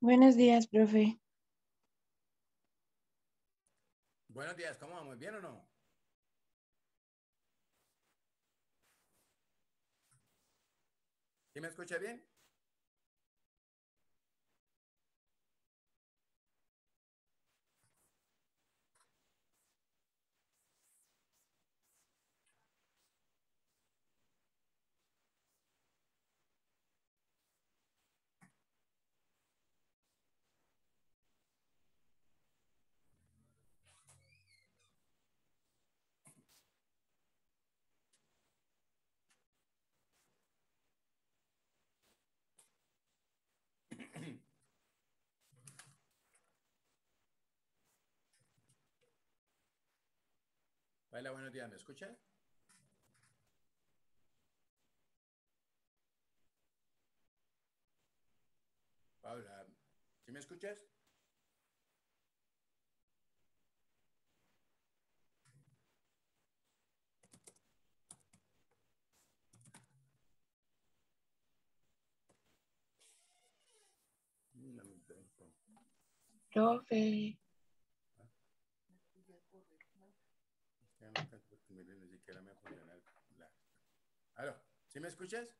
Buenos días, profe. Buenos días, ¿cómo vamos? ¿Bien o no? ¿Sí me escucha bien? Hola, buenos días, ¿me escucha? Paula, ¿sí me escuchas? No me intento. Profe. Es que no alcanzo porque miren, ni siquiera me funciona la... ¿Aló? ¿Sí me escuchas?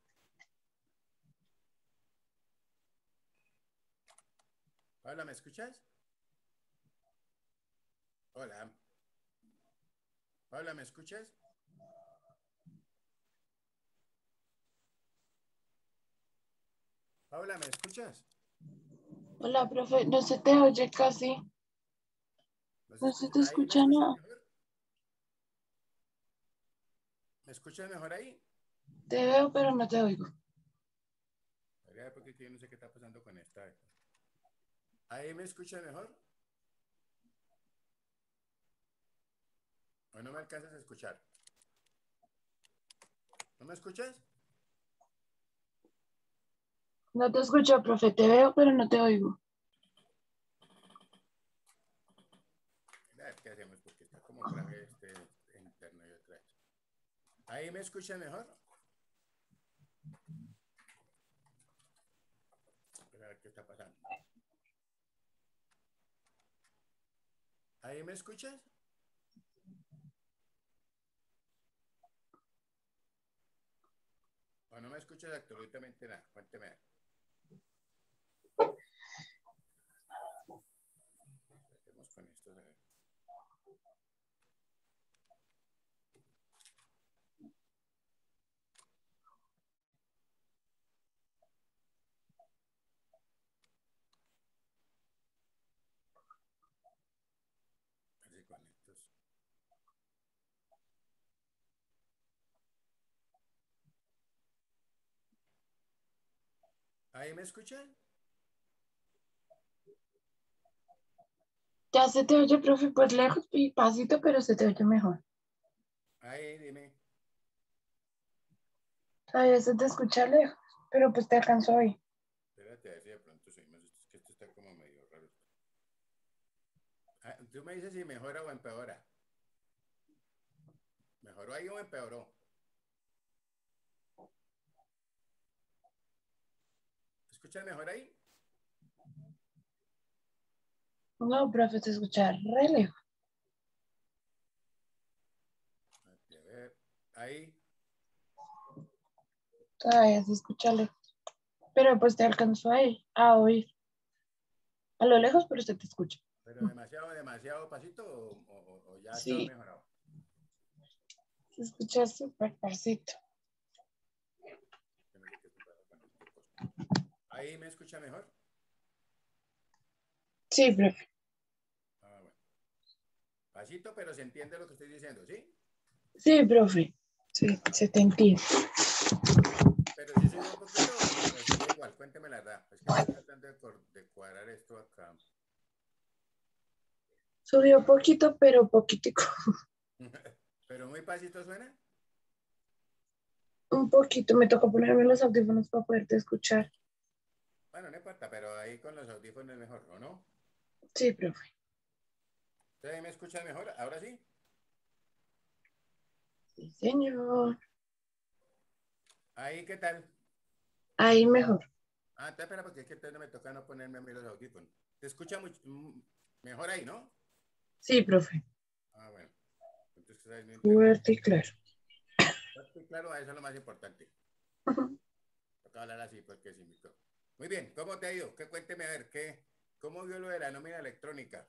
Paula, ¿me escuchas? Hola. Paula, ¿me escuchas? Paula, ¿me escuchas? Hola, profe. No se te oye casi. ¿No se No se escucha? te ¿Ahí me escucha escuchas nada. mejor? ¿Me escuchas mejor ahí? Te veo, pero no te oigo. Porque yo no sé qué está pasando con esta. ¿Ahí me escuchas mejor? ¿O no me alcanzas a escuchar? ¿No me escuchas? No te escucho, profe. Te veo, pero no te oigo. ¿Qué hacemos? Porque está como grave este interno y otra vez. ¿Ahí me escuchan mejor? A ver qué está pasando. ¿Ahí me escuchas? ¿O no me escuchas absolutamente nada? Cuénteme. ¿Qué hacemos con esto? A ver. Así con estos. ¿Ahí me escuchan? Ya se te oye, profe, pues lejos y pasito, pero se te oye mejor. Ahí, dime. Todavía se te escucha lejos, pero pues te alcanzo hoy. Espérate a ver si de pronto seguimos. Es que esto está como medio raro. Ah, tú me dices si mejora o empeora. ¿Mejoró ahí o empeoró? ¿Te escuchas mejor ahí? No, profe, se escucha re lejos. A ver. Ahí. Todavía se escucha lejos. Pero pues te alcanzo ahí, a oír. A lo lejos, pero se te escucha. ¿Pero demasiado, demasiado pasito o ya está Sí, mejorado? se escucha súper pasito. Yo no sé qué te pasa con este costo. ¿Ahí me escucha mejor? Sí, profe. Ah, bueno. Pasito, pero se entiende lo que estoy diciendo, ¿sí? Sí, profe. Sí, se te entiende. Pero si subió un poquito o sigue igual, cuénteme la verdad. Es que estoy tratando de cuadrar esto acá. Subió poquito, pero poquitico. Pero muy pasito suena. Un poquito. Me tocó ponerme los audífonos para poderte escuchar. Bueno, no importa, pero ahí con los audífonos es mejor, ¿o no? Sí, profe. ¿Usted ahí me escucha mejor? ¿Ahora sí? Sí, señor. ¿Ahí qué tal? Ahí mejor. espera, porque es que entonces no me toca no ponerme a mí los audífonos. ¿Te escucha mucho, mejor ahí, no? Sí, profe. Bueno. Entonces, ¿sabes? No entiendo. Fuerte y claro. Claro, eso es lo más importante. Ujú. Toca hablar así, porque sin micro. Muy bien, ¿cómo te ha ido? Cuénteme a ver, ¿cómo vio lo de la nómina electrónica?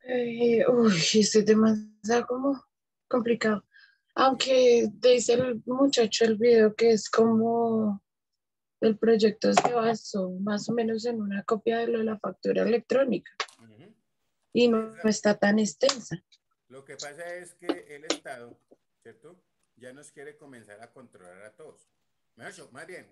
Uy, este tema está como complicado. Sí. Aunque dice el muchacho el video que es como el proyecto se basó más o menos en una copia de lo de la factura electrónica Ujú. y Sí, no está tan extensa. lo que pasa es que el Estado, ¿cierto? Ya nos quiere comenzar a controlar a todos. Más bien,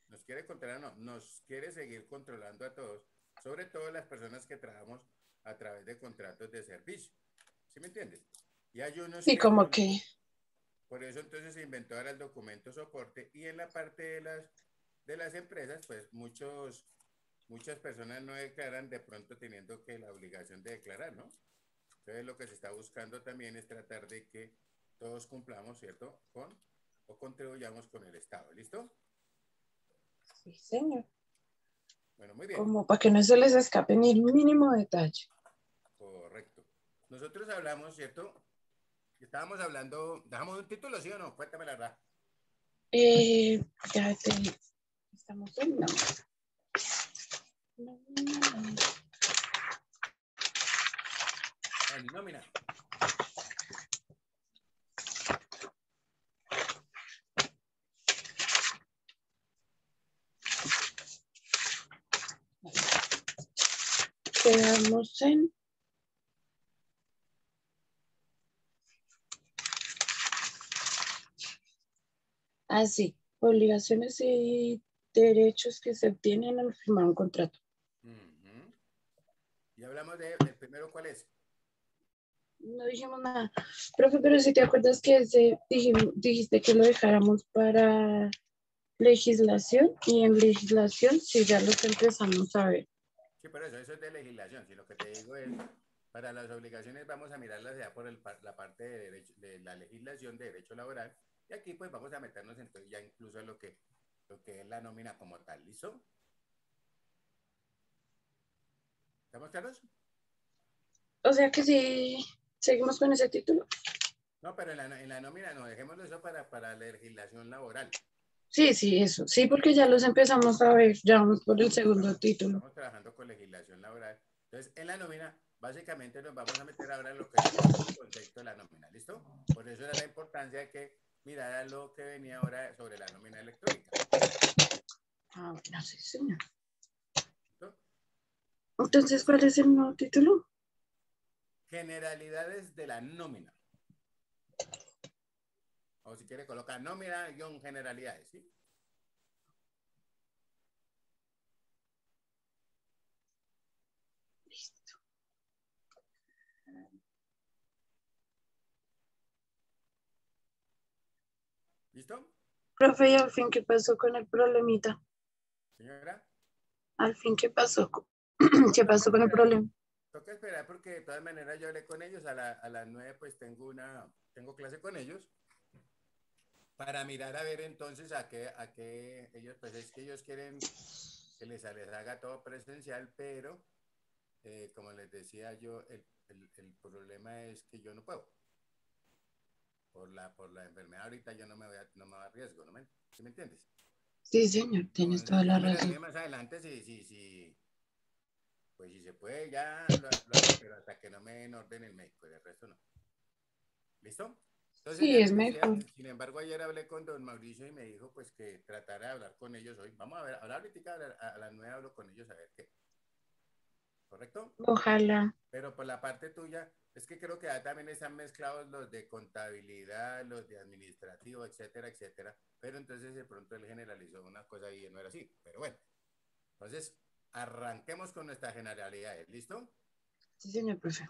nos quiere controlar, no, nos quiere seguir controlando a todos, sobre todo las personas que trabajamos a través de contratos de servicio. ¿Sí me entiendes? Y hay unos Y que como son, que, por eso entonces se inventó ahora el documento soporte y en la parte de las empresas, pues muchas personas no declaran de pronto teniendo que la obligación de declarar, ¿no? Entonces lo que se está buscando también es tratar de que todos cumplamos, ¿cierto? O contribuyamos con el Estado. ¿Listo? sí, señor, Bueno, muy bien. como para que no se les escape ni el mínimo detalle. Correcto. Nosotros hablamos, ¿cierto? Estábamos hablando, ¿dejamos un título, sí o no? Cuéntame la verdad. Eh, ya te digo, estamos en no. No, no, no. En nómina. Quedamos en así, obligaciones y derechos que se obtienen al firmar un contrato. Ujú. Y hablamos el primero, ¿cuál es? No dijimos nada. Profe, pero si te acuerdas que dijiste que lo dejáramos para legislación y en legislación sí ya los empezamos a ver. Sí, pero eso es de legislación. Si lo que te digo es, para las obligaciones vamos a mirarlas ya por la parte de, de la legislación de derecho laboral. Y aquí pues vamos a meternos entonces ya incluso en lo que es la nómina como tal. ¿Listo? ¿Estamos claros? O sea que sí, seguimos con ese título. No, pero en la nómina no, dejémoslo eso para la legislación laboral. Sí, sí, eso. Sí, porque ya los empezamos a ver, ya vamos por el segundo título. Estamos trabajando con legislación laboral. Entonces, en la nómina, básicamente nos vamos a meter ahora en lo que es el concepto de la nómina. ¿Listo? Por eso era la importancia de que mirara lo que venía ahora sobre la nómina electrónica. Ah, bueno, sí, señor. ¿Listo? Entonces, ¿cuál es el nuevo título? Generalidades de la nómina. O si quiere colocar nómina-generalidades, ¿sí? Listo. ¿Listo? Profe, ¿y al fin qué pasó con el problemita? Señora, Al fin, ¿qué pasó? no, ¿Qué pasó con el problema? toca esperar porque de todas maneras yo hablé con ellos a las 9 pues tengo clase con ellos para mirar a ver entonces a qué ellos, pues es que ellos quieren que les haga todo presencial, pero como les decía yo, el problema es que yo no puedo. Por la enfermedad ahorita yo no me voy a riesgo, ¿sí me entiendes? Sí, señor, tienes toda Entonces la ya razón. miraré más adelante pues si se puede ya lo hago, pero hasta que no me den orden el médico, y el resto no. ¿Listo? Entonces Sí, ya es les decía, mejor. sin embargo, ayer hablé con don Mauricio y me dijo pues que tratara de hablar con ellos hoy. Vamos a ver, ahora ahorita a las 9 hablo con ellos a ver qué. ¿Correcto? Ojalá. Pero por la parte tuya, es que creo que ya también están mezclados los de contabilidad, los de administrativo, etcétera, etcétera. Pero entonces de pronto él generalizó una cosa y no era así. Pero bueno, entonces arranquemos con nuestras generalidades. ¿Listo? Sí, señor, profe.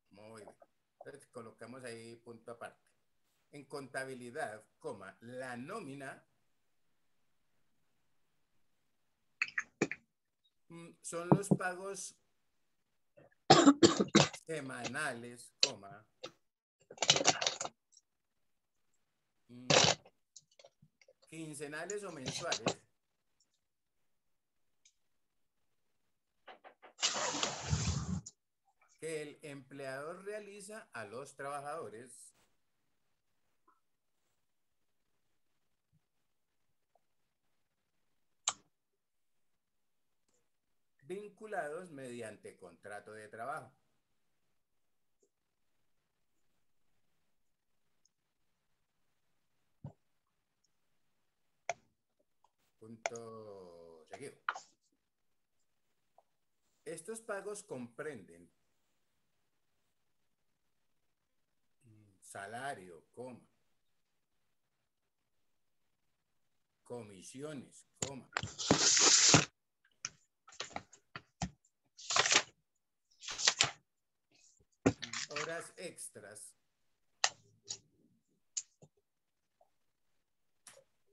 Muy bien. Entonces colocamos ahí punto aparte. En contabilidad, la nómina son los pagos semanales, mm, quincenales o mensuales empleador realiza a los trabajadores vinculados mediante contrato de trabajo. Punto seguido. Estos pagos comprenden salario, coma, comisiones, coma, horas extras,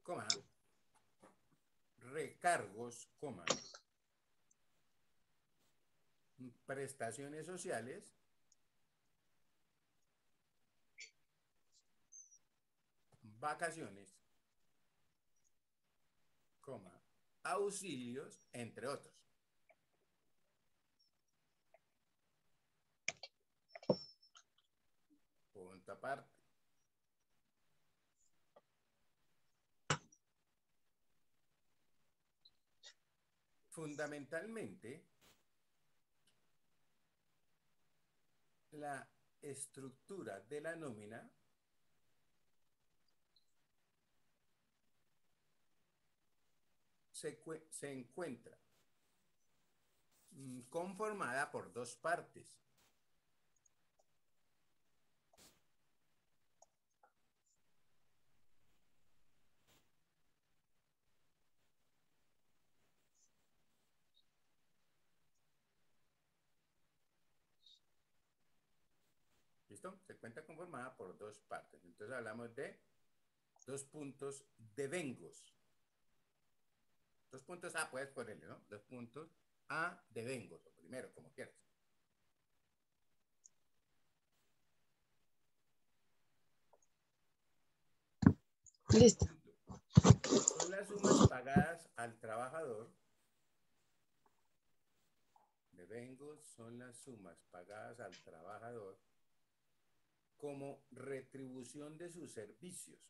coma, recargos, coma, prestaciones sociales, vacaciones, coma, auxilios, entre otros. Punto aparte. Fundamentalmente, la estructura de la nómina se encuentra conformada por dos partes. ¿Listo? Se encuentra conformada por dos partes. Entonces hablamos de dos puntos de vengos. Dos puntos A, puedes ponerle, ¿no? Dos puntos A de vengos, o primero, como quieras. Listo. Son las sumas pagadas al trabajador. De vengos son las sumas pagadas al trabajador como retribución de sus servicios.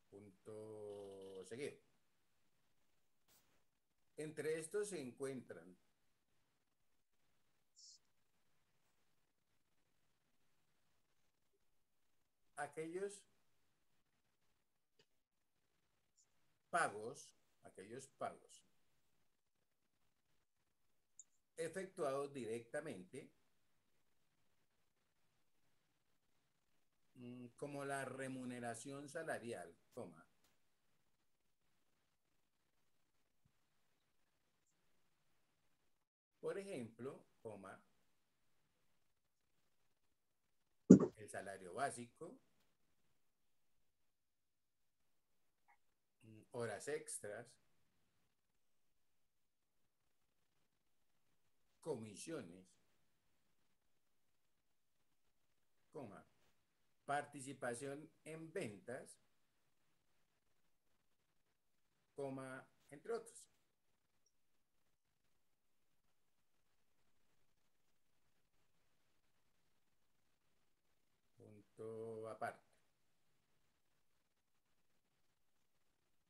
Punto seguido. Entre estos se encuentran aquellos pagos efectuados directamente, como la remuneración salarial, coma, por ejemplo, coma, el salario básico, horas extras, comisiones, coma, participación en ventas, coma, entre otros. Punto aparte.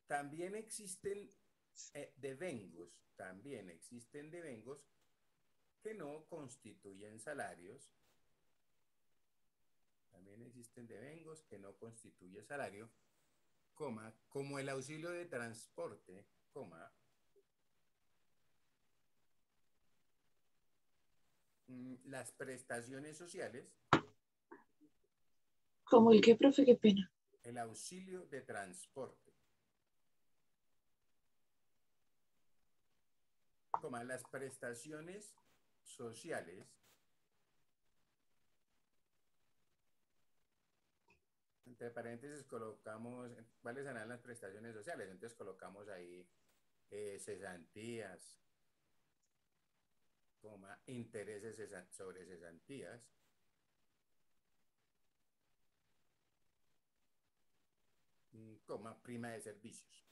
También existen devengos que no constituyen salarios. También existen devengos que no constituyen salario, coma, como el auxilio de transporte, coma, las prestaciones sociales. ¿Como el qué, profe? Qué pena. El auxilio de transporte, coma, las prestaciones sociales, entre paréntesis colocamos cuáles serán las prestaciones sociales, entonces colocamos ahí cesantías, coma, intereses sobre cesantías, coma, prima de servicios.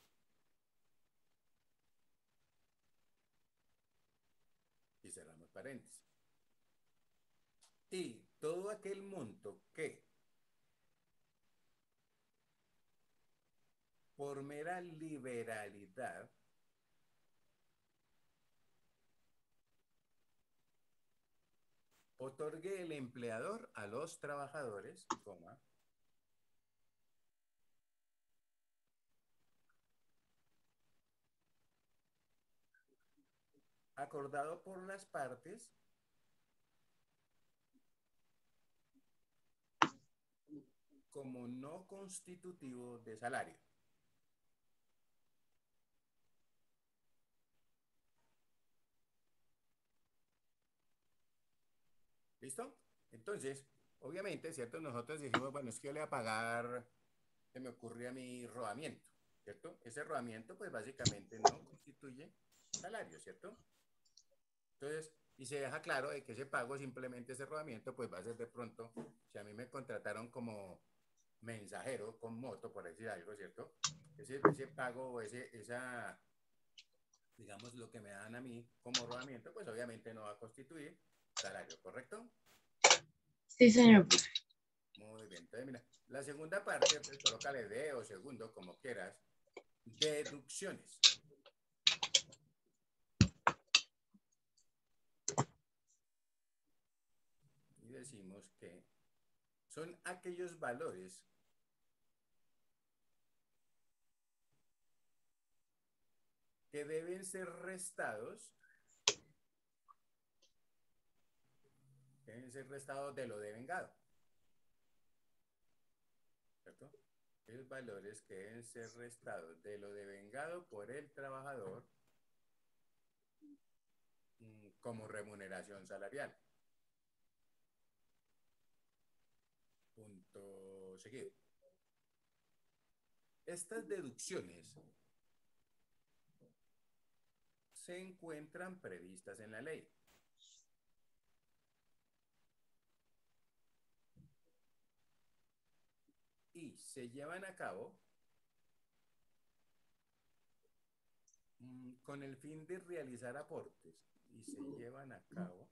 transparentes. Y todo aquel monto que por mera liberalidad otorgue el empleador a los trabajadores, coma, acordado por las partes como no constitutivo de salario. ¿Listo? Entonces, obviamente, ¿cierto? Nosotros dijimos, bueno, es que yo le voy a pagar, se me ocurrió a mí, rodamiento, ¿cierto? Ese rodamiento, pues básicamente no constituye salario, ¿cierto? Entonces, y se deja claro de que ese pago, simplemente ese rodamiento, pues va a ser de pronto, si a mí me contrataron como mensajero con moto, por decir algo, ¿cierto? Ese pago o esa, digamos, lo que me dan a mí como rodamiento, pues obviamente no va a constituir salario, ¿correcto? Sí, señor, profe. Muy bien. Entonces, mira, la segunda parte, pues, colócale D o segundo, como quieras, deducciones. Y decimos que son aquellos valores que deben ser restados, de lo devengado, ¿cierto? Aquellos valores que deben ser restados de lo devengado por el trabajador como remuneración salarial. Punto seguido. Estas deducciones se encuentran previstas en la ley. Y se llevan a cabo con el fin de realizar aportes. Y se llevan a cabo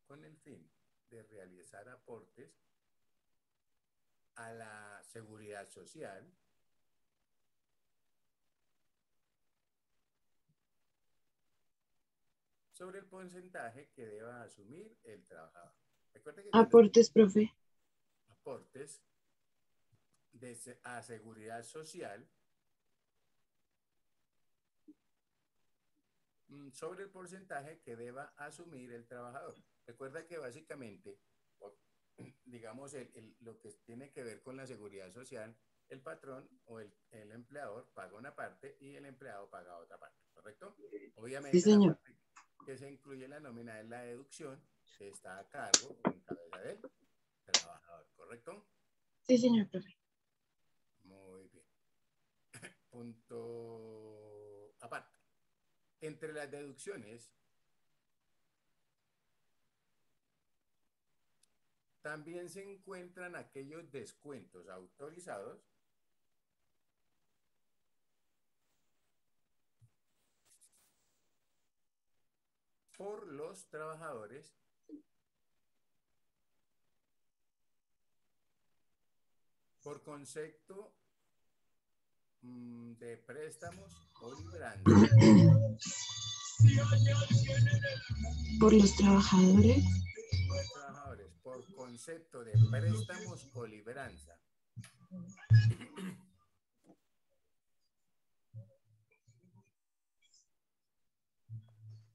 con el fin de realizar aportes a la seguridad social, sobre el porcentaje que deba asumir el trabajador. Recuerde que cuando Aportes, profe. aportes a seguridad social, sobre el porcentaje que deba asumir el trabajador. Recuerda que básicamente, digamos, lo que tiene que ver con la seguridad social, el patrón o el empleador paga una parte y el empleado paga otra parte, ¿correcto? Sí, Obviamente la señor. parte que se incluye en la nómina es la deducción que está a cargo o en cabeza del trabajador, ¿correcto? Sí, señor, profe. Muy bien. Punto aparte. Entre las deducciones también se encuentran aquellos descuentos autorizados por los trabajadores por concepto de préstamos o libranza. Por los trabajadores. Por los trabajadores, por concepto de préstamos o libranza.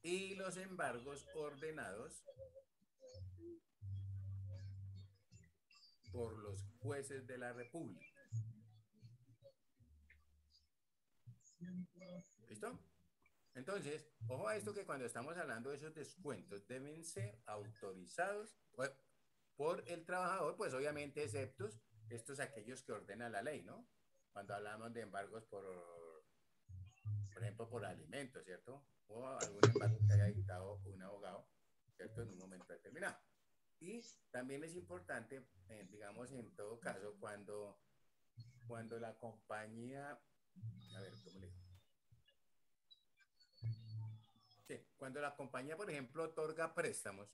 Y los embargos ordenados por los jueces de la República. ¿Listo? Entonces, ojo a esto que cuando estamos hablando de esos descuentos deben ser autorizados por el trabajador, pues obviamente exceptos estos aquellos que ordena la ley, ¿no? Cuando hablamos de embargos por ejemplo, por alimentos, ¿cierto? O algún embargo que haya dictado un abogado, ¿cierto? En un momento determinado. Y también es importante, digamos, en todo caso, cuando la compañía, a ver, ¿cómo le digo? Sí, cuando la compañía, por ejemplo, otorga préstamos,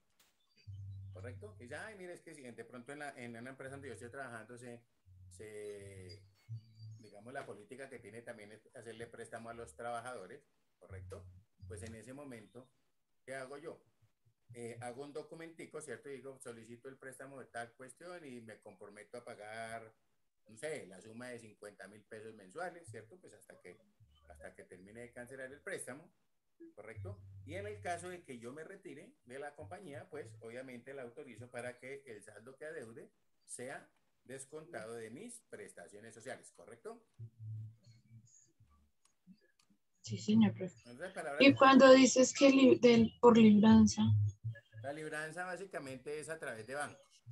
¿correcto? Y dice, ay, mire, es que si de pronto en una empresa donde yo estoy trabajando se, digamos, la política que tiene también es hacerle préstamo a los trabajadores, ¿correcto? Pues en ese momento, ¿qué hago yo? Hago un documentico, ¿cierto? Y digo, solicito el préstamo de tal cuestión y me comprometo a pagar, no sé, la suma de 50.000 pesos mensuales, ¿cierto? Pues hasta que termine de cancelar el préstamo, ¿correcto? Y en el caso de que yo me retire de la compañía, pues obviamente la autorizo para que el saldo que adeude sea descontado de mis prestaciones sociales, ¿correcto? Sí, señor, profe. En otras palabras, Y cuando dices que por libranza. la libranza básicamente es a través de bancos,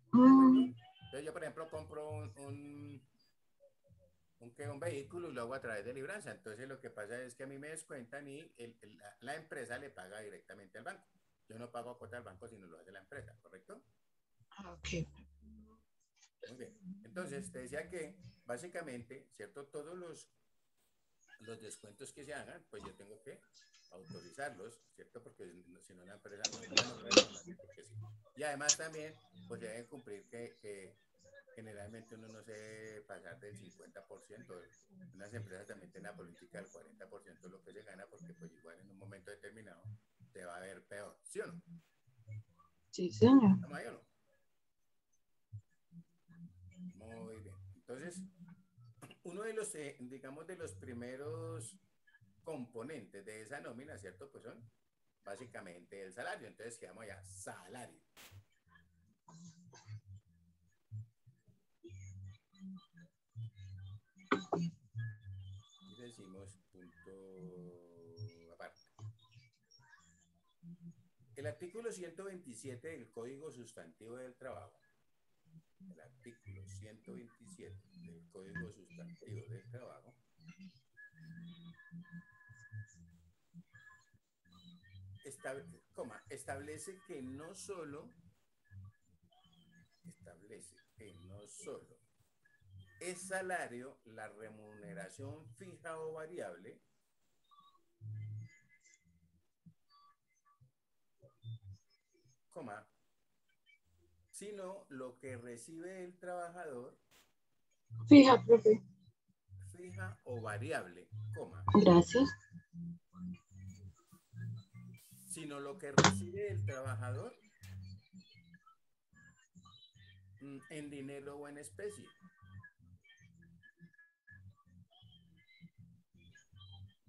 ¿correcto? Mm, Entonces yo, por ejemplo, compro un vehículo y lo hago a través de libranza. Entonces lo que pasa es que a mí me descuentan y la empresa le paga directamente al banco. Yo no pago a cuota al banco, sino lo hace la empresa, ¿correcto? ok. Muy bien. Entonces, te decía que básicamente, ¿cierto? Todos los descuentos que se hagan, pues yo tengo que autorizarlos, ¿cierto? Porque si no, la empresa no puede tomarse porque sí. Y además también, pues se deben cumplir que generalmente uno no se debe pasar del 50%. Unas empresas también tienen la política del 40% de lo que se gana, porque pues igual en un momento determinado te va a ver peor, ¿sí o no? Sí, señor. ¿Estamos ahí o no? Muy bien. Entonces, uno de los, digamos, de los primeros componentes de esa nómina, ¿cierto? Pues son básicamente el salario. Entonces, quedamos ya, salario. Y decimos punto aparte. El artículo 127 del Código Sustantivo del Trabajo, el artículo 127 del Código Sustantivo del Trabajo, establece que no solo, es salario la remuneración fija o variable, coma, sino lo que recibe el trabajador, Fija, profe. fija o variable, coma, Gracias. sino lo que recibe el trabajador en dinero o en especie,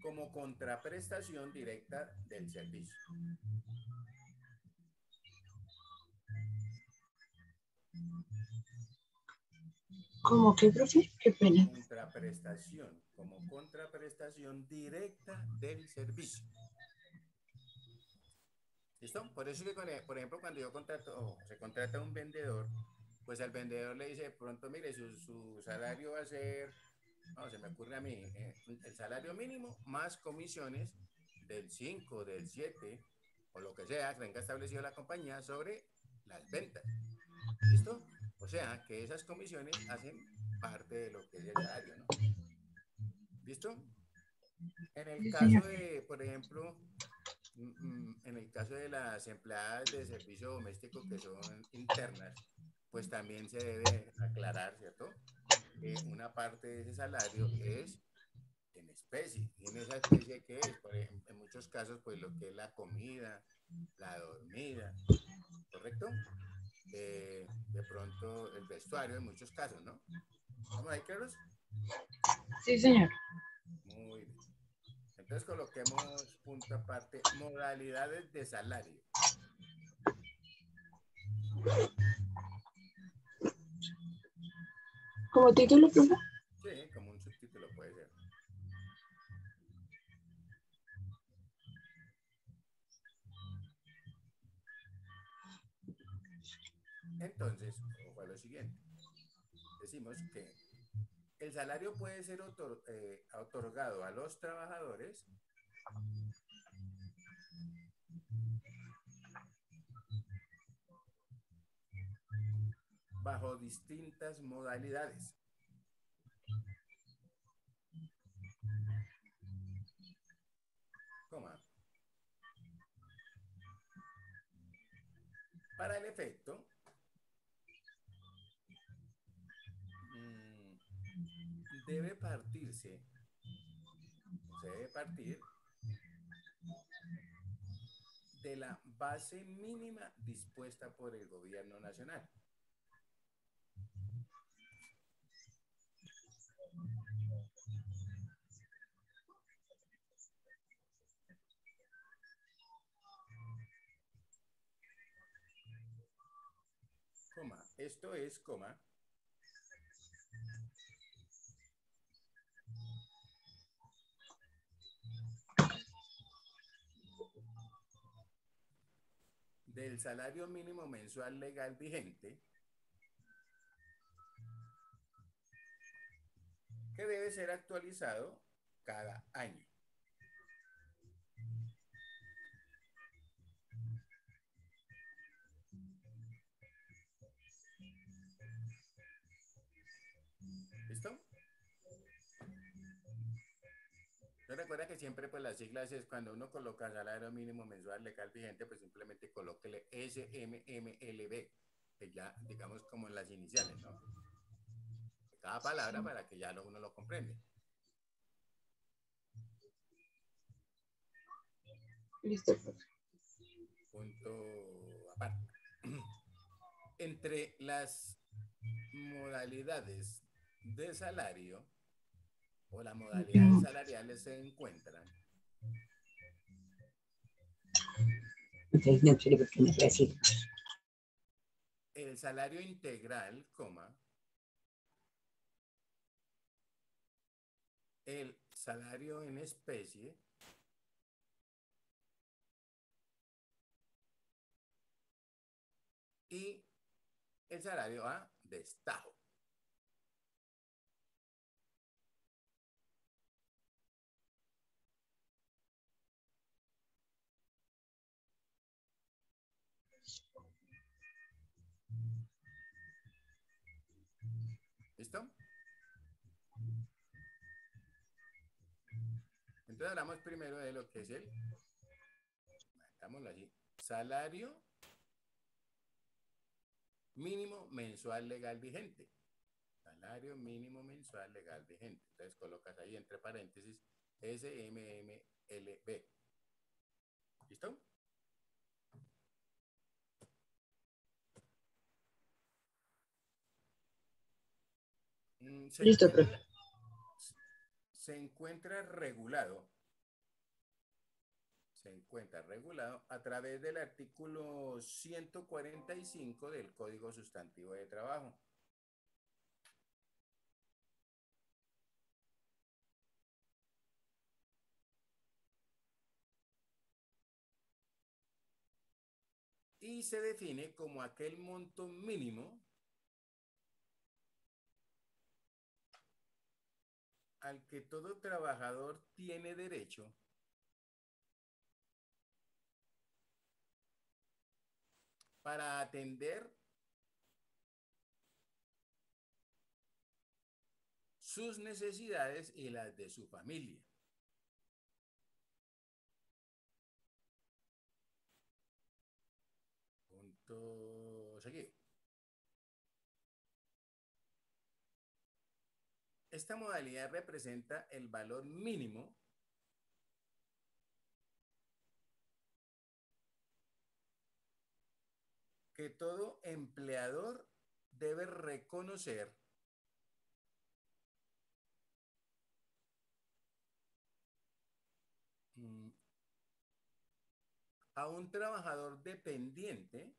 como contraprestación directa del servicio. ¿Cómo que, profe? Qué pena. Contraprestación, como contraprestación directa del servicio. ¿Listo? Por eso que, por ejemplo, cuando yo contrato, o se contrata a un vendedor, pues al vendedor le dice, de pronto, mire, su salario va a ser, no, se me ocurre a mí, el salario mínimo más comisiones del 5 del 7 o lo que sea que tenga establecido la compañía sobre las ventas. ¿Listo? O sea, que esas comisiones hacen parte de lo que es el salario, ¿no? ¿Listo? En el Sí, caso señor. de, por ejemplo, en el caso de las empleadas de servicio doméstico que son internas, pues también se debe aclarar, ¿cierto? Que una parte de ese salario es en especie. ¿Y en esa especie qué es? Por ejemplo, en muchos casos, pues lo que es la comida, la dormida, ¿correcto? De pronto el vestuario en muchos casos, ¿no? ¿Estamos ahí claros? Sí, señor. Muy bien. Entonces coloquemos punto aparte, modalidades de salario. ¿Como título, profe? Sí, como un subtítulo puede ser. Entonces, ojo a lo siguiente. Decimos que el salario puede ser otorgado a los trabajadores bajo distintas modalidades. Coma. Para el efecto, mm, debe partirse, se debe partir de la base mínima dispuesta por el gobierno nacional. Coma, esto es, coma, del salario mínimo mensual legal vigente, que debe ser actualizado cada año. ¿Listo? No recuerda que siempre pues las siglas es cuando uno coloca salario mínimo mensual legal vigente, pues simplemente colóquele SMMLB, que ya digamos como en las iniciales, ¿no? Cada palabra para que ya uno lo comprende. Listo, profe. Punto aparte. Entre las modalidades de salario o las modalidades salariales se encuentran Entonces no quiero que me decir. el salario integral, coma, el salario en especie y el salario a destajo. ¿Listo? Entonces hablamos primero de lo que es el, marcámoslo así, salario mínimo mensual legal vigente. Salario mínimo mensual legal vigente. Entonces colocas ahí entre paréntesis SMMLB. ¿Listo? Se Listo, profe. encuentra, se encuentra regulado. Se encuentra regulado a través del artículo 145 del Código Sustantivo de Trabajo. Y se define como aquel monto mínimo al que todo trabajador tiene derecho para atender sus necesidades y las de su familia. Punto seguido. Esta modalidad representa el valor mínimo que todo empleador debe reconocer a un trabajador dependiente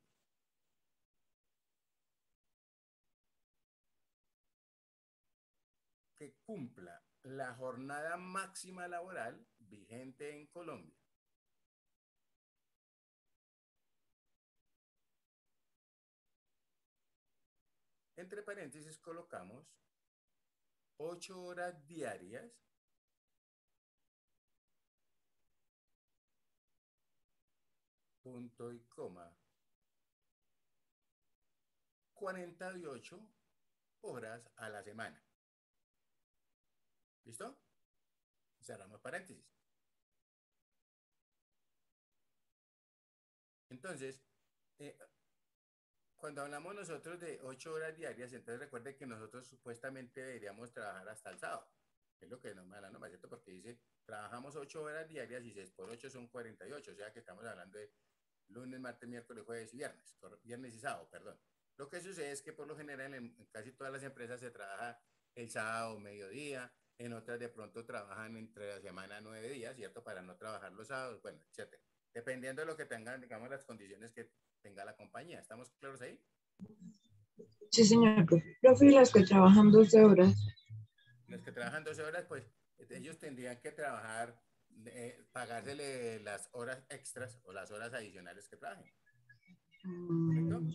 que cumpla la jornada máxima laboral vigente en Colombia. Entre paréntesis colocamos 8 horas diarias punto y coma 48 horas a la semana. ¿Listo? Cerramos paréntesis. Entonces, cuando hablamos nosotros de 8 horas diarias, entonces recuerde que nosotros supuestamente deberíamos trabajar hasta el sábado. Es lo que nos da la norma, ¿cierto? Porque dice, trabajamos 8 horas diarias y 6 por 8 son 48, o sea que estamos hablando de lunes, martes, miércoles, jueves y viernes, viernes y sábado, perdón. Lo que sucede es que por lo general en casi todas las empresas se trabaja el sábado, mediodía, en otras de pronto trabajan entre la semana 9 días, ¿cierto? Para no trabajar los sábados, bueno, etcétera. Dependiendo de lo que tengan, digamos, las condiciones que tenga la compañía. ¿Estamos claros ahí? Sí, señor, profe. Profe, y las que trabajan 12 horas. Los que trabajan 12 horas, pues ellos tendrían que trabajar, pagársele las horas extras o las horas adicionales que trabajen. ¿Correcto? Mm,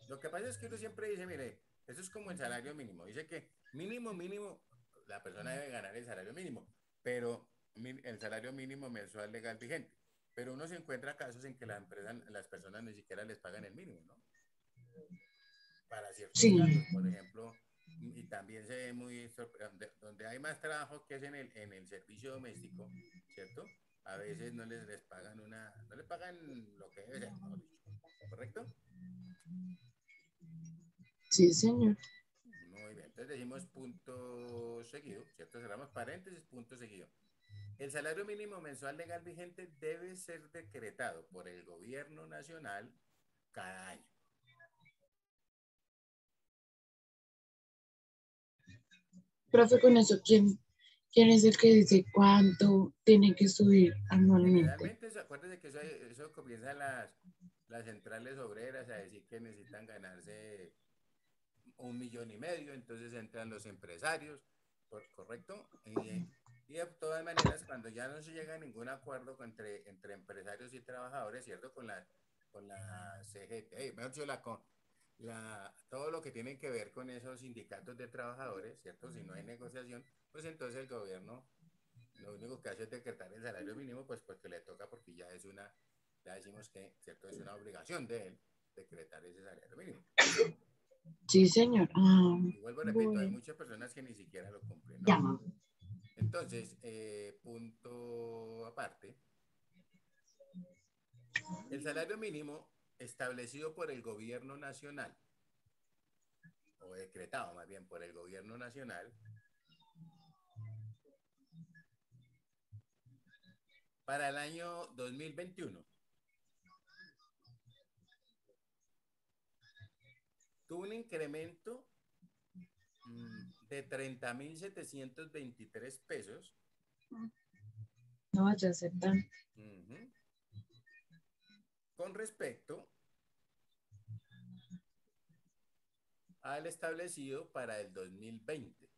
Lo que pasa es que uno siempre dice, mire, eso es como el salario mínimo. Dice que mínimo, mínimo, la persona debe ganar el salario mínimo, pero el salario mínimo mensual legal vigente. Pero uno se encuentra casos en que las empresas, las personas ni siquiera les pagan el mínimo, ¿no? Para ciertos sí, cargos, por ejemplo, y también se ve muy, donde hay más trabajo que es en el servicio doméstico, ¿cierto? A veces no les pagan no les pagan lo que debe ser, mejor dicho. ¿Correcto? sí, señor. Muy bien, entonces decimos punto seguido, ¿cierto? Cerramos paréntesis, punto seguido. El salario mínimo mensual legal vigente debe ser decretado por el gobierno nacional cada año. Profe, con eso, ¿quién es el que dice cuánto tiene que subir anualmente? Generalmente, acuérdense que eso comienza las centrales obreras a decir que necesitan ganarse 1,5 millones, entonces entran los empresarios, ¿correcto? Y de todas maneras, cuando ya no se llega a ningún acuerdo entre empresarios y trabajadores, ¿cierto? Con la CGT, mejor dicho, todo lo que tiene que ver con esos sindicatos de trabajadores, ¿cierto? Si no hay negociación, pues entonces el gobierno lo único que hace es decretar el salario mínimo, pues porque le toca, porque ya decimos que, ¿cierto? Es una obligación de él decretar ese salario mínimo. ¿Listo? Sí, señor. Ah, Y vuelvo, repito, hay bueno, muchas personas que ni siquiera lo cumplen, ¿no? ya. Entonces, punto aparte, el salario mínimo establecido por el gobierno nacional, o decretado más bien por el gobierno nacional, para el año 2021, tuvo un incremento de 30.723 pesos. No vaya a ser tan. Ujú. Con respecto al establecido para el 2020.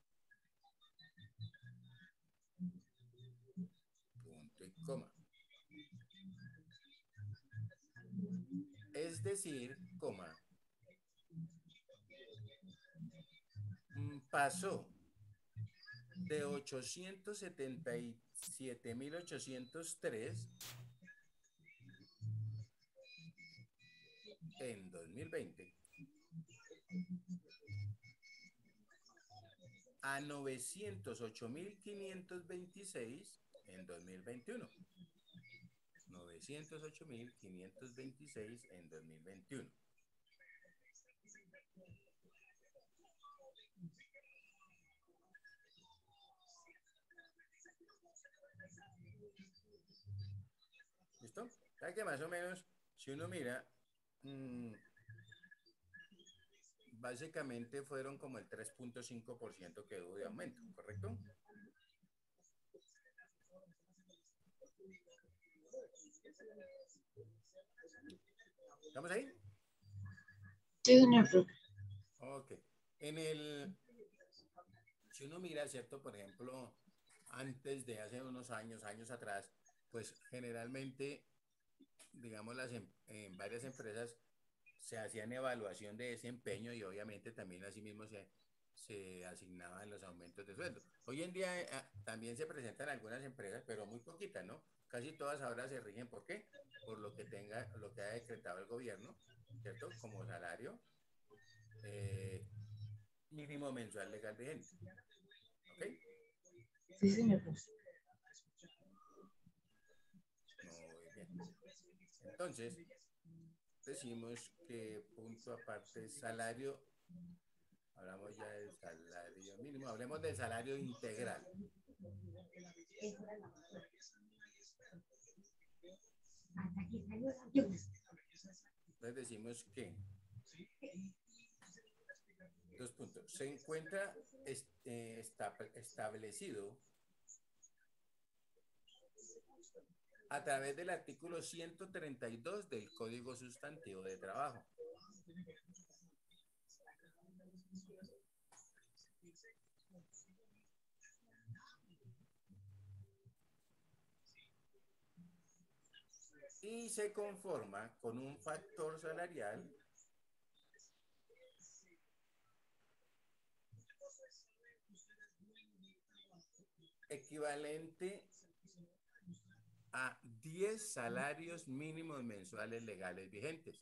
Punto y coma. Es decir, coma, pasó de 877.803 en 2020 a 908.526 en 2021. 908.526 en 2021. ¿Listo? O sea que más o menos, si uno mira, básicamente fueron como el 3,5% que hubo de aumento, ¿correcto? ¿Estamos ahí? Sí, señor, profe. Ok. Si uno mira, ¿cierto? Por ejemplo, antes de hace unos años atrás, pues generalmente, digamos, en varias empresas se hacían evaluación de desempeño y obviamente también asimismo se asignaban los aumentos de sueldo. Hoy en día también se presentan algunas empresas, pero muy poquitas, ¿no? Casi todas ahora se rigen, ¿por qué? Por lo que ha decretado el gobierno, ¿cierto? Como salario eh, mínimo mensual legal vigente, ¿ok? Sí, señor, profe. Muy bien. Entonces, decimos que punto aparte salario, hablamos ya del salario mínimo, hablemos del salario integral. Entonces decimos que, dos puntos, se encuentra establecido a través del artículo 132 del Código Sustantivo de Trabajo. Y se conforma con un factor salarial equivalente a 10 salarios mínimos mensuales legales vigentes.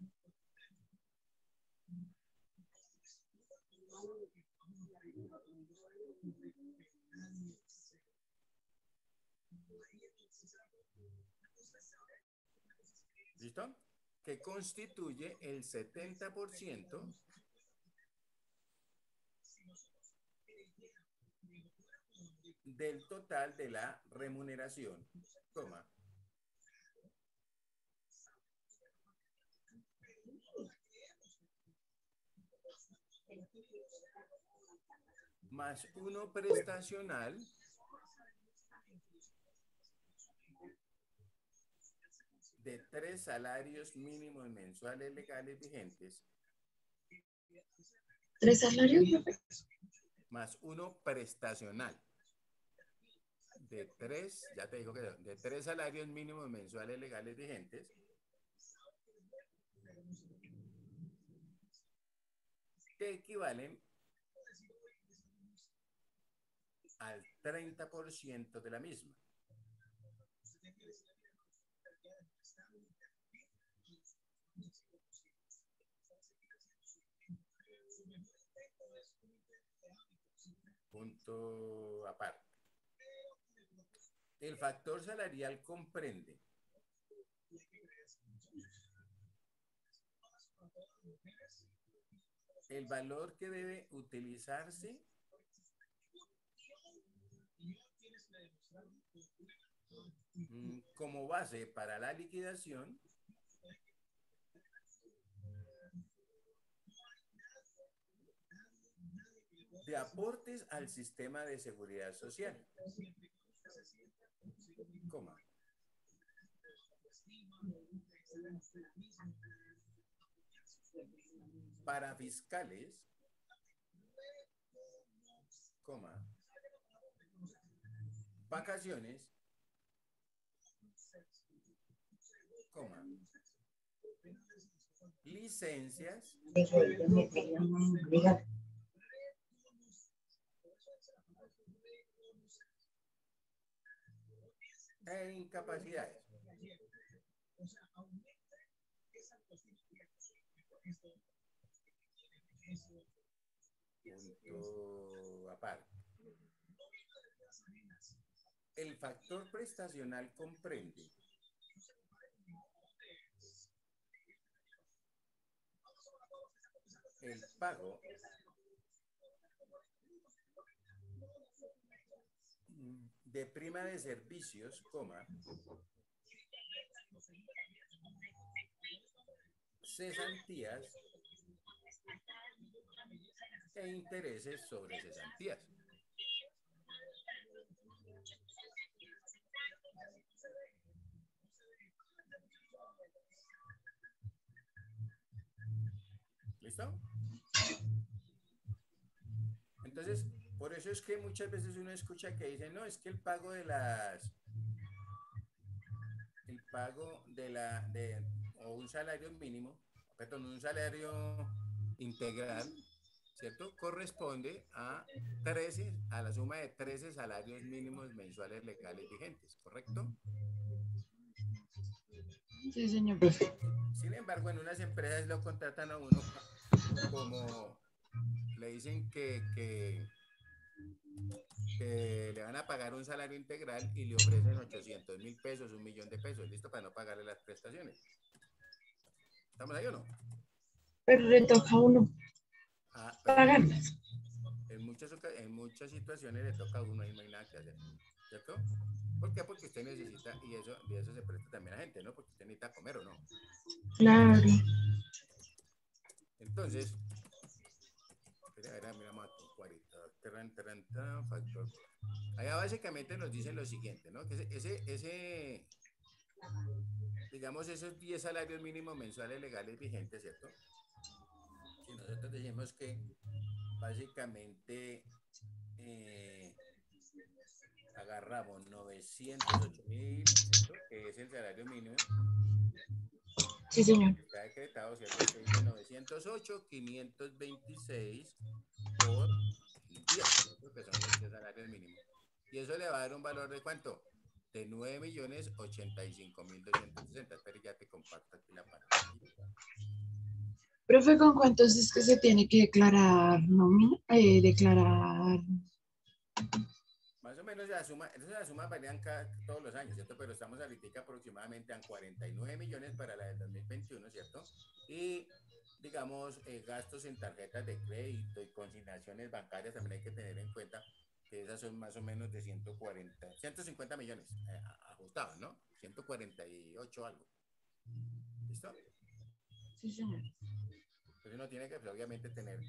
¿Listo? Que constituye el 70% del total de la remuneración, toma, más uno prestacional de 3 salarios mínimos mensuales legales vigentes. ¿3 salarios? Más uno prestacional de 3, ya te digo que de 3 salarios mínimos mensuales legales vigentes, que equivalen al 30% de la misma. Punto aparte. El factor salarial comprende el valor que debe utilizarse como base para la liquidación de aportes al sistema de seguridad social, coma, para fiscales, coma, vacaciones, coma, licencias e incapacidades. Punto aparte. El factor prestacional comprende el pago de prima de servicios, coma, cesantías e intereses sobre cesantías. ¿Listo? Entonces, por eso es que muchas veces uno escucha que dicen, no, es que el pago de o un salario mínimo, perdón, un salario integral, ¿cierto? Corresponde a la suma de 13 salarios mínimos mensuales legales vigentes, ¿correcto? Sí, señor profe. Sin embargo, en unas empresas lo contratan a uno como le dicen que le van a pagar un salario integral y le ofrecen 800.000 pesos, 1.000.000 de pesos, listo, para no pagarle las prestaciones. ¿Estamos ahí o no? Pero le toca a uno Ah, pero pagarlas. en muchas situaciones le toca a uno y no hay nada que hacer, ¿cierto? ¿Por qué? Porque usted necesita, y eso, de eso se presta también a la gente, ¿no? Porque usted necesita comer o no. Claro. Entonces, miramos aquí, 40, factor. Allá básicamente nos dicen lo siguiente, ¿no? Que digamos, esos 10 salarios mínimos mensuales legales vigentes, ¿cierto? Si nosotros decimos que básicamente eh, agarramos 908.000, ¿cierto? Que es el salario mínimo, Sí, señor. está decretado, ¿cierto? Usted dice 908.526 por 10, ¿cierto? Que son los 10 salarios mínimos. Y eso le va a dar un valor de ¿cuánto? De 9.085.260. Pero ya te comparto aquí la pantallita. Profe, ¿con cuántos es que se tiene que declarar nómina? Declarar. Más o menos esas sumas varían todos los años, ¿cierto? Pero estamos ahorita aproximadamente en 49 millones para la del 2021, ¿cierto? Y digamos, gastos en tarjetas de crédito y consignaciones bancarias también hay que tener en cuenta que esas son más o menos de 140, 150 millones ajustados, ¿no? 148 algo. ¿Listo? Sí, señor. Entonces uno tiene que pues, obviamente tener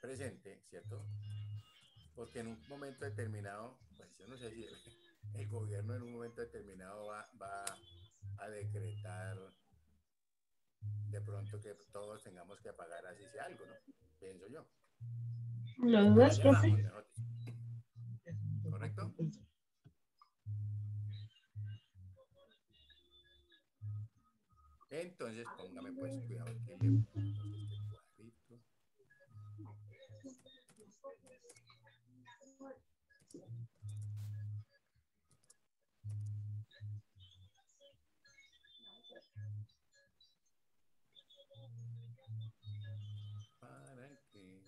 presente, ¿cierto? Porque en un momento determinado, pues yo no sé si el gobierno en un momento determinado va a decretar de pronto que todos tengamos que pagar así sea algo, ¿no? Pienso yo. Pues ¿Los para dos, allá profe? vamos, mejor dicho. ¿Correcto? Entonces, póngame pues cuidado que le ponemos este cuadrito. Para que...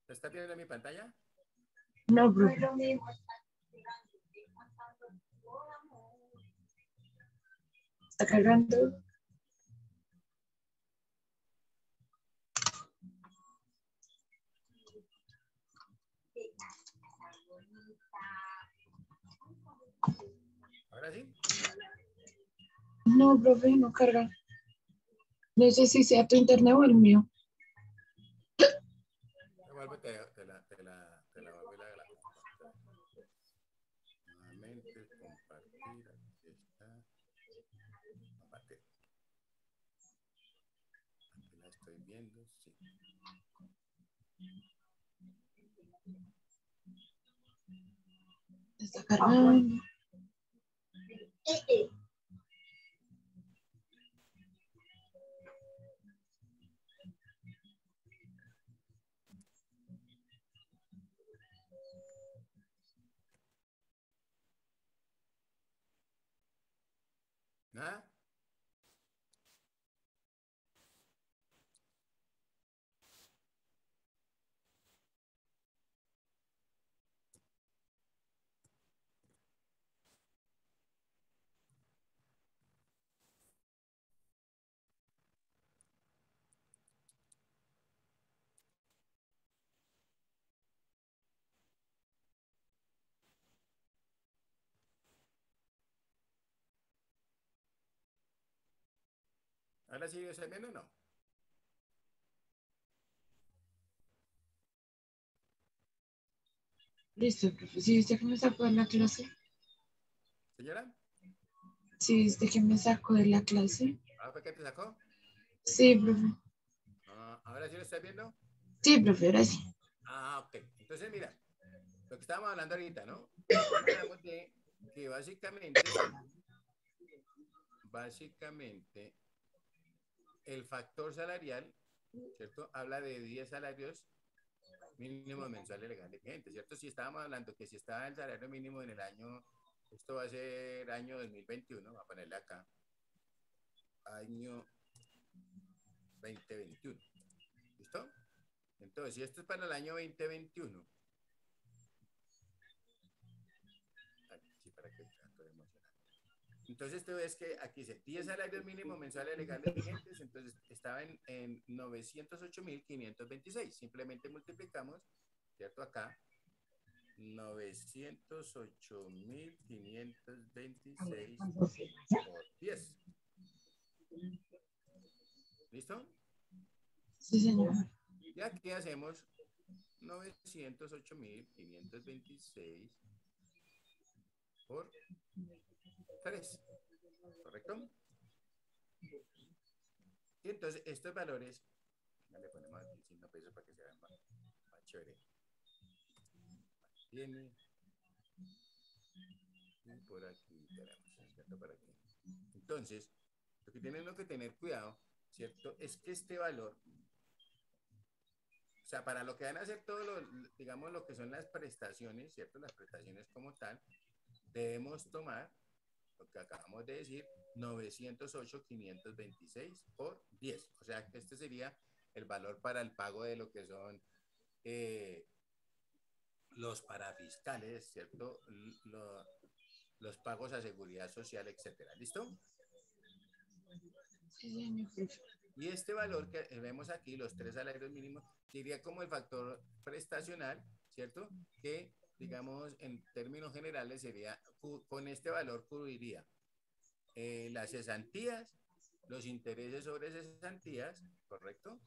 ¿Está viendo mi pantalla? No, profe. Está cargando. ¿Ahora sí? No, profe, no carga. No sé si sea tu internet o el mío. Te la vuelvo y la comparto. Nuevamente, compartir. Aquí está. Compartir. Aquí la estoy viendo. Sí. Está cargando. ¿Nada? ¿Ahora sí está viendo o no? Listo, profe. ¿Sí viste que me sacó de la clase? Señora, ¿Sí viste que me sacó de la clase? ¿fue que te sacó? Sí, profe. ¿Ahora sí lo estás viendo? Sí, profe, ahora sí. Ok. Entonces, mira, lo que estábamos hablando ahorita, ¿no? Hablamos de que básicamente, ¿cierto? Básicamente, el factor salarial, ¿cierto? Habla de 10 salarios mínimos mensuales legales vigentes, ¿cierto? Si estábamos hablando que si estaba el salario mínimo en el año, esto va a ser año 2021, voy a ponerle acá, año 2021, ¿listo? Entonces, si esto es para el año 2021, sí, para que estoy emocionado. Entonces, tú ves que aquí dice 10 salarios mínimos mensuales legales vigentes, entonces estaba en 908.526. Simplemente multiplicamos, ¿cierto? Acá, 908.526 por 10. ¿Listo? Sí, señor. Y aquí hacemos 908.526 por 3, ¿correcto? Y entonces estos valores, ya le ponemos aquí 5 pesos para que se vean más chévere. Tiene, y por aquí tenemos, ¿cierto? Por aquí. Entonces, lo que tienen que tener cuidado, ¿cierto? Es que este valor, o sea, para lo que van a hacer todo lo, digamos, lo que son las prestaciones, ¿cierto? Las prestaciones como tal, debemos tomar lo que acabamos de decir, 908.526 por 10. O sea, que este sería el valor para el pago de lo que son eh, los parafiscales, ¿cierto? Los pagos a seguridad social, etcétera. ¿Listo? Sí, señor, profe. Y este valor que vemos aquí, los 3 salarios mínimos, sería como el factor prestacional, ¿cierto? Que, digamos, en términos generales sería, con este valor cubriría las cesantías, los intereses sobre cesantías, ¿correcto?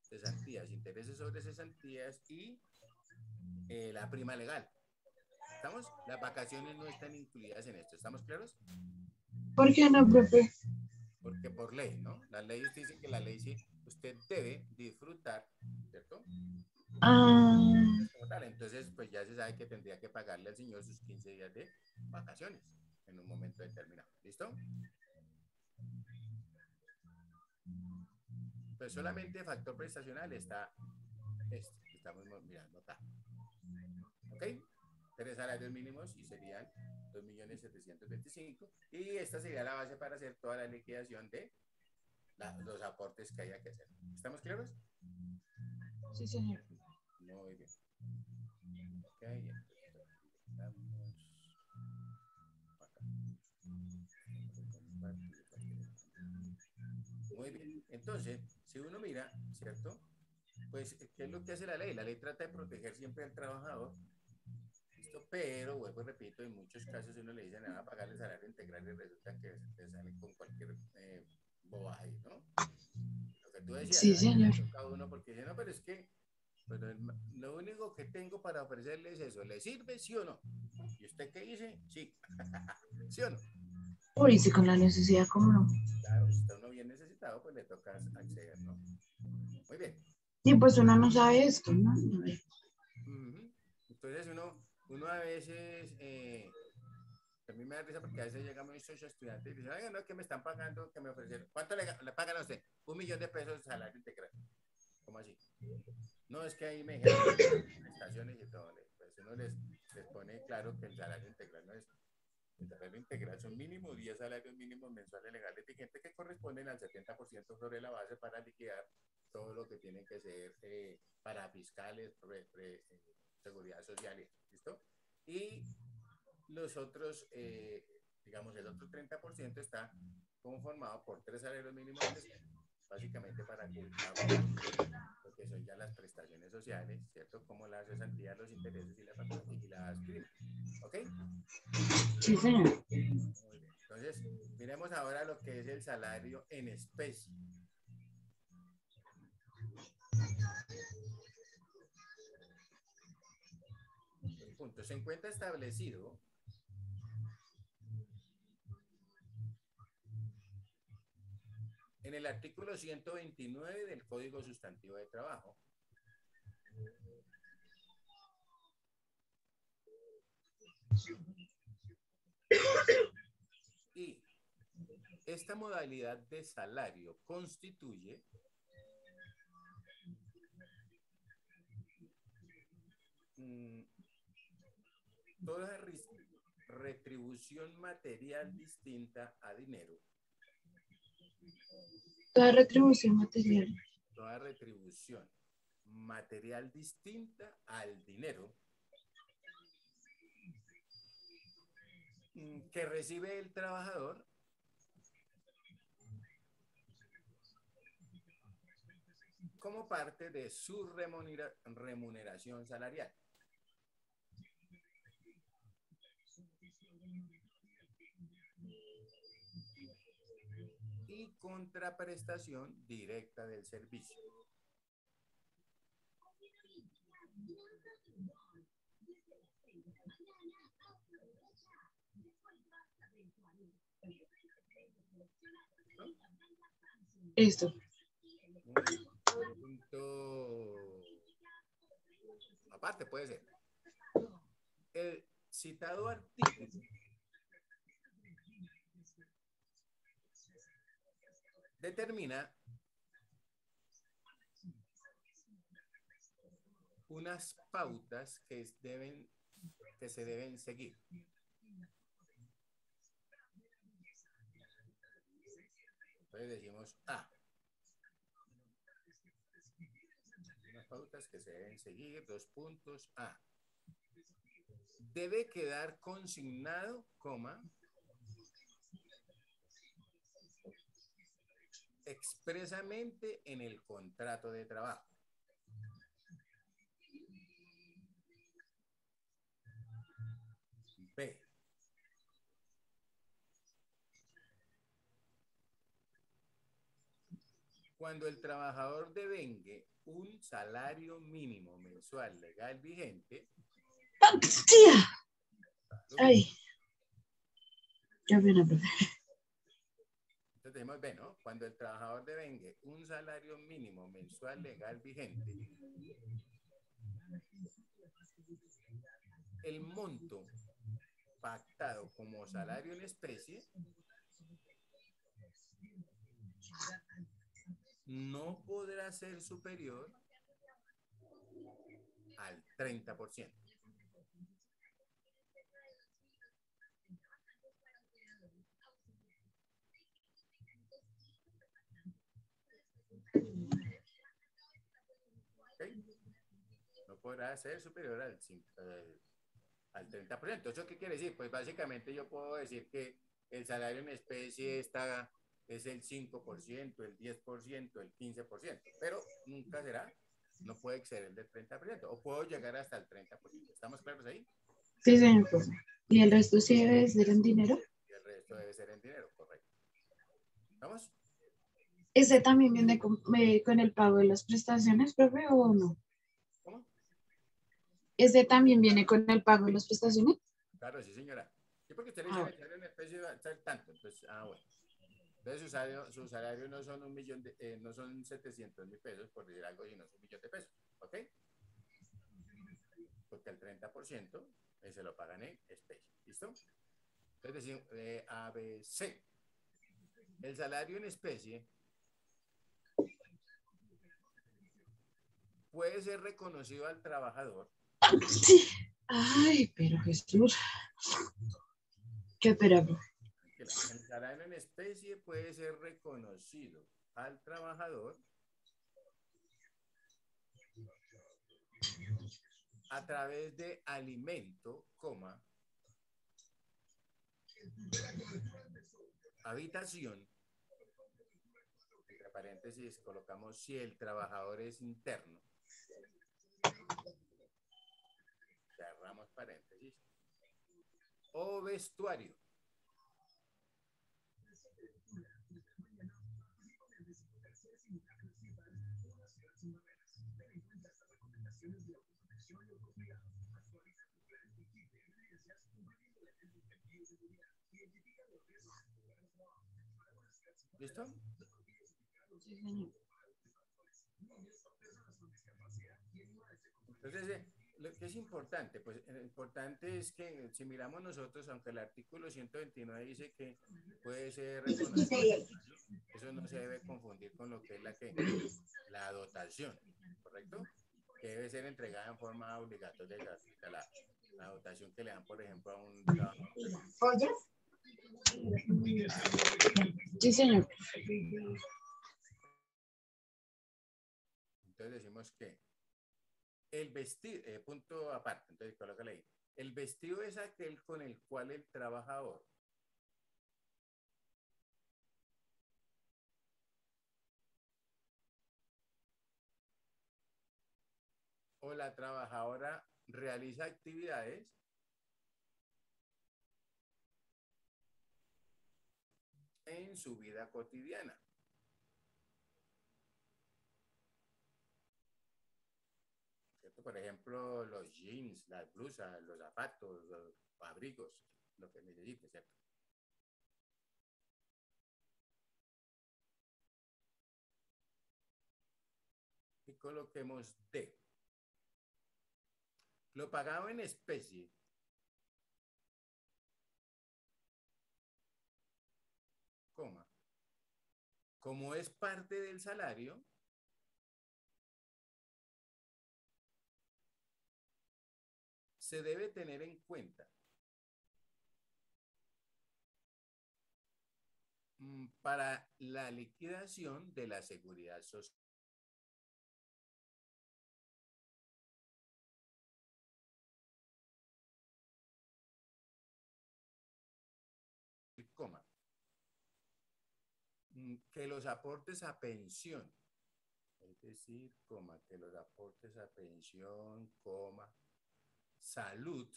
Cesantías, intereses sobre cesantías y la prima legal. ¿Estamos? Las vacaciones no están incluidas en esto. ¿Estamos claros? ¿Por qué no, profe? Porque por ley, ¿no? Las leyes dicen que la ley sí, usted debe disfrutar, ¿cierto? Ah, Como tal. Entonces, pues ya se sabe que tendría que pagarle al señor sus 15 días de vacaciones en un momento determinado. ¿Listo? Pues solamente factor prestacional está este que estamos mirando acá. ¿Ok? 3 salarios mínimos y serían 2.725.000. Y esta sería la base para hacer toda la liquidación de los aportes que haya que hacer. ¿Estamos claros? sí, señor. Muy bien. Ok, entonces aquí estamos. Acá. Muy bien. Entonces, si uno mira, ¿cierto? Pues, ¿qué es lo que hace la ley? La ley trata de proteger siempre al trabajador. ¿Listo? Pero, vuelvo y repito, en muchos casos uno le dice, va a pagar el salario integral y resulta que te salen con cualquier bobaje, ¿no? Lo que tú decías, Sí, a veces le señor. toca a uno porque dice, no, pero es que pero lo único que tengo para ofrecerle es eso, ¿le sirve sí o no? ¿Y usted qué dice? Sí. ¿Sí o no? Uy, sí, con la necesidad, ¿cómo no? Claro, si está uno bien necesitado, pues le toca acceder, ¿no? Muy bien. Y pues uno no sabe esto, ¿no? A ver. Entonces uno a veces, a mí me da risa porque a veces llega muchos estudiantes y dicen, oiga, no, que me están pagando, que me ofrecieron, ¿cuánto le pagan a usted? 1.000.000 de pesos de salario integral. ¿Cómo así? No, es que ahí me dijeron que prestaciones y todo, pues uno les pone claro que el salario integral no es, el salario integral son mínimo 10 salarios mínimos mensuales legales vigentes que corresponden al 70% sobre la base para liquidar todo lo que tienen que ser para fiscales, seguridad social, ¿listo? Y los otros, digamos, el otro 30% está conformado por 3 salarios mínimos mensuales, básicamente para cubrir lo que son ya las prestaciones sociales, ¿cierto? Como las cesantías, los intereses y las primas. ¿Ok? Sí, señor. Muy bien. Entonces, miremos ahora lo que es el salario en especie. punto. Se encuentra establecido en el artículo 129 del Código Sustantivo de Trabajo. Y esta modalidad de salario constituye toda retribución material distinta a dinero. Toda retribución material. Toda retribución material distinta al dinero que recibe el trabajador como parte de su remuneración salarial. Y contraprestación directa del servicio. Esto. Un punto aparte puede ser. El citado artículo determina unas pautas que se deben seguir. Entonces decimos A. Unas pautas que se deben seguir, 2 puntos A. Debe quedar consignado, coma, expresamente en el contrato de trabajo. B. Cuando el trabajador devengue un salario mínimo mensual legal vigente. Ay. Ya viene, profe. Entonces tenemos B, ¿no? Cuando el trabajador devengue un salario mínimo mensual legal vigente, el monto pactado como salario en especie no podrá ser superior al 30%. ¿Okay? No podrá ser superior al 30%. ¿Eso qué quiere decir? Pues básicamente yo puedo decir que el salario en especie es el 5%, el 10%, el 15%, pero nunca será, no puede exceder del 30%, o puedo llegar hasta el 30%. ¿Estamos claros ahí? Sí, señor, profe. ¿Y el resto sí debe ser en dinero? Y el resto debe ser en dinero, correcto. ¿Vamos? ¿Ese también viene con el pago de las prestaciones, profe, o no? ¿Cómo? ¿Ese también viene con el pago de las prestaciones? Claro, sí, señora. Sí, porque usted le dice, el salario en especie va a ser tanto. Entonces, bueno. Entonces, su salario no son no son 700.000 pesos, por decir algo, sino es 1.000.000 de pesos. ¿Ok? Porque el 30% se lo pagan en especie. ¿Listo? Entonces decimos A, B, C. El salario en especie puede ser reconocido al trabajador. Sí. Ay, pero Jesús. ¿Qué esperamos? El salario en especie puede ser reconocido al trabajador a través de alimento, coma, habitación, entre paréntesis colocamos si el trabajador es interno, cerramos paréntesis, o vestuario. ¿Listo? Sí, señor. Entonces, lo que es importante, pues lo importante es que si miramos nosotros, aunque el artículo 129 dice que puede ser reconocido, eso no se debe confundir con lo que es la dotación, ¿correcto? Que debe ser entregada en forma obligatoria y gratuita, la dotación que le dan, por ejemplo, a un trabajador. Sí, señor. Entonces decimos que el vestido, punto aparte, entonces colócale ahí. El vestido es aquel con el cual el trabajador o la trabajadora realiza actividades en su vida cotidiana. ¿Cierto? Por ejemplo, los jeans, las blusas, los zapatos, los abrigos, lo que necesite, ¿cierto? Y coloquemos D. Lo pagado en especie, coma, como es parte del salario, se debe tener en cuenta para la liquidación de la seguridad social. Coma, que los aportes a pensión, es decir, coma, que los aportes a pensión, coma, salud,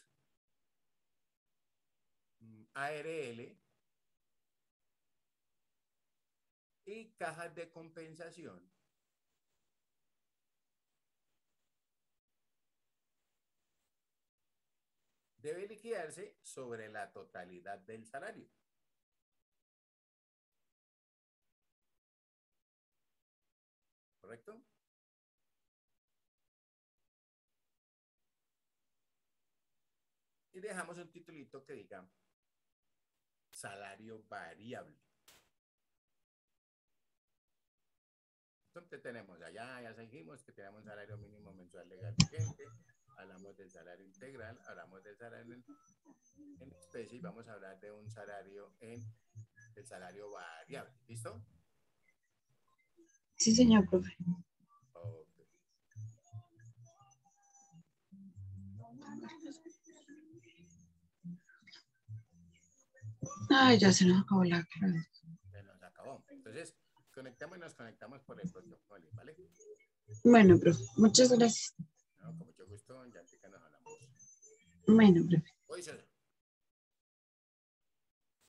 ARL y cajas de compensación debe liquidarse sobre la totalidad del salario. ¿Correcto? Y dejamos un titulito que diga salario variable. Entonces tenemos allá, ya dijimos que tenemos un salario mínimo mensual legal vigente, hablamos del salario integral, hablamos del salario en especie y vamos a hablar de un salario el salario variable. ¿Listo? Sí, señor, profe. Okay. Ay, ya se nos acabó la clase. Se nos acabó. Entonces, nos conectamos por el próximo, ¿vale? Bueno, profe, muchas gracias. No, con mucho gusto, ya que nos hablamos. Bueno, profe.